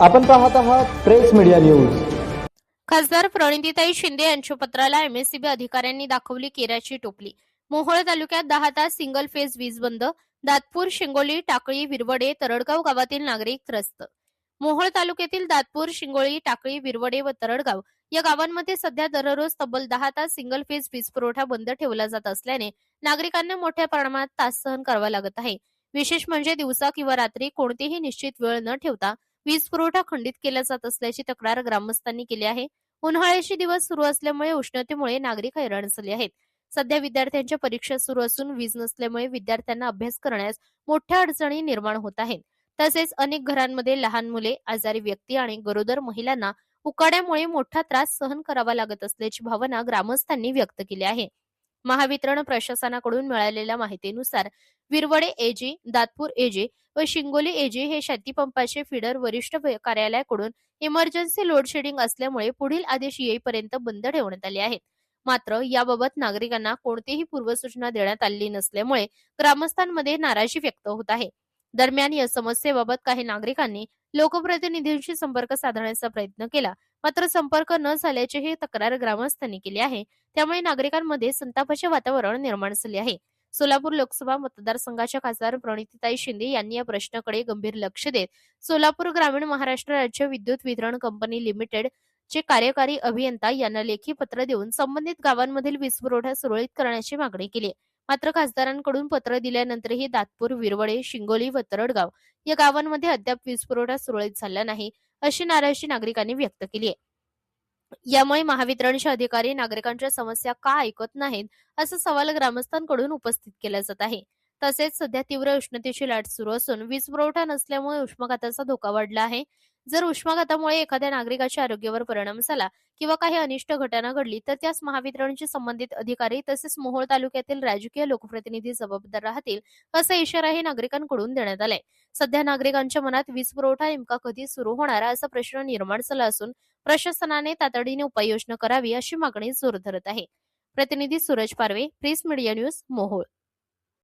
आपण पाहत आहात प्रेस मीडिया न्यूज। खासदार प्रणितीताई शिंदे यांच्या पत्राला एमएससीबी अधिकाऱ्यांनी दाखवली केराची टोपली। मोहोळ तालुक्यात 10 तास सिंगल फेज वीज बंद। दातपूर, शिंगोली, टाकळी, विरवडे, तरडगाव गावातील नागरिक त्रस्त। मोहोळ तालुक्यातील दातपूर, शिंगोली, टाकळी, विरवडे व तरडगाव या गावांमध्ये सध्या दररोज तब्बल 10 तास सिंगल फेज वीज पुरवठा बंद ठेवला जात असल्याने नागरिकांना मोठ्या प्रमाणात त्रास सहन करावा लागत आहे। विशेष म्हणजे दिवसा किंवा रात्री कोणतीही निश्चित वेळ न ठेवता वीज पुरवठा खंडित केला जात असल्याची तक्रार ग्रामस्थांनी केली आहे। उन्हाळ्याचे दिवस सुरू असल्यामुळे उष्णतेमुळे नागरिक हैराण झाले आहेत। सध्या विद्यार्थ्यांच्या परीक्षा सुरू असून वीज नसल्यामुळे विद्यार्थ्यांना अभ्यास करण्यास मोठ्या अडचणी निर्माण होत आहेत। तसेच अनेक घरांमध्ये लहान मुले, आजारी व्यक्ती आणि गरोदर महिलांना उकाड्यामुळे मोठा त्रास सहन करावा लागत असल्याची भावना ग्रामस्थांनी व्यक्त केली आहे। महावितरण प्रशासनाकडून मिळालेल्या माहितीनुसार विरवडे एजी, दातपूर एजी व शिंगोली एजी हे शेतीपंपाचे फीडर वरिष्ठ कार्यालयाकडून इमर्जन्सी लोड शेडिंग असल्यामुळे पुढील आदेश येईपर्यंत बंद ठेवण्यात आले आहेत। मात्र याबाबत नागरिकांना कोणतीही पूर्वसूचना देण्यात आलेली नसल्यामुळे ग्रामस्थांमध्ये नाराजी व्यक्त होत आहे। दरम्यान या समस्येबाबत काही नागरिकांनी लोकप्रतिनिधींशी संपर्क साधण्याचा प्रयत्न केला, मात्र संपर्क न झाल्याची तक्रार ग्रामस्थांनी केली आहे। त्यामुळे नागरिकांमध्ये संतापाचे वातावरण निर्माण झाले आहे। सोलापूर लोकसभा मतदारसंघाच्या खासदार प्रणितीताई शिंदे यांनी या प्रश्नाकडे गंभीर लक्ष देत सोलापूर ग्रामीण महाराष्ट्र राज्य विद्युत वितरण कंपनी लिमिटेड चे कार्यकारी अभियंता यांना लेखी पत्र देऊन संबंधित गावांमधील वीज पुरवठा सुरळीत करण्याची मागणी केली। मात्र खासदारांकडून पत्र दिल्यानंतरही दातपूर, विरवडे, शिंगोली व तरडगाव या गावांमध्ये अद्याप वीज पुरवठा सुरळीत झाला नाही, अशी नाराजी नागरिकांनी व्यक्त केली आहे। यामुळे महावितरणचे अधिकारी नागरिकांच्या समस्या का ऐकत नाहीत, असा सवाल ग्रामस्थांकडून उपस्थित केला जात आहे। तसेच सध्या तीव्र उष्णतेची लाट सुरू असून वीज पुरवठा नसल्यामुळे उष्माघाताचा धोका वाढला आहे। जर उष्माघातामुळे एखाद्या नागरिकाच्या आरोग्यावर परिणाम झाला किंवा काही अनिष्ट घटना घडली तर त्यास महावितरणचे संबंधित अधिकारी तसेच मोहोळ तालुक्यातील राजकीय लोकप्रतिनिधी जबाबदार राहतील, असा इशाराही नागरिकांकडून देण्यात आलाय। सध्या नागरिकांच्या मनात वीज पुरवठा नेमका कधी सुरू होणार असा प्रश्न निर्माण झाला असून प्रशासनाने तातडीने उपाययोजना करावी अशी मागणी जोर धरत आहे। प्रतिनिधी सूरज पारवे, प्रेस मीडिया न्यूज, मोहोळ।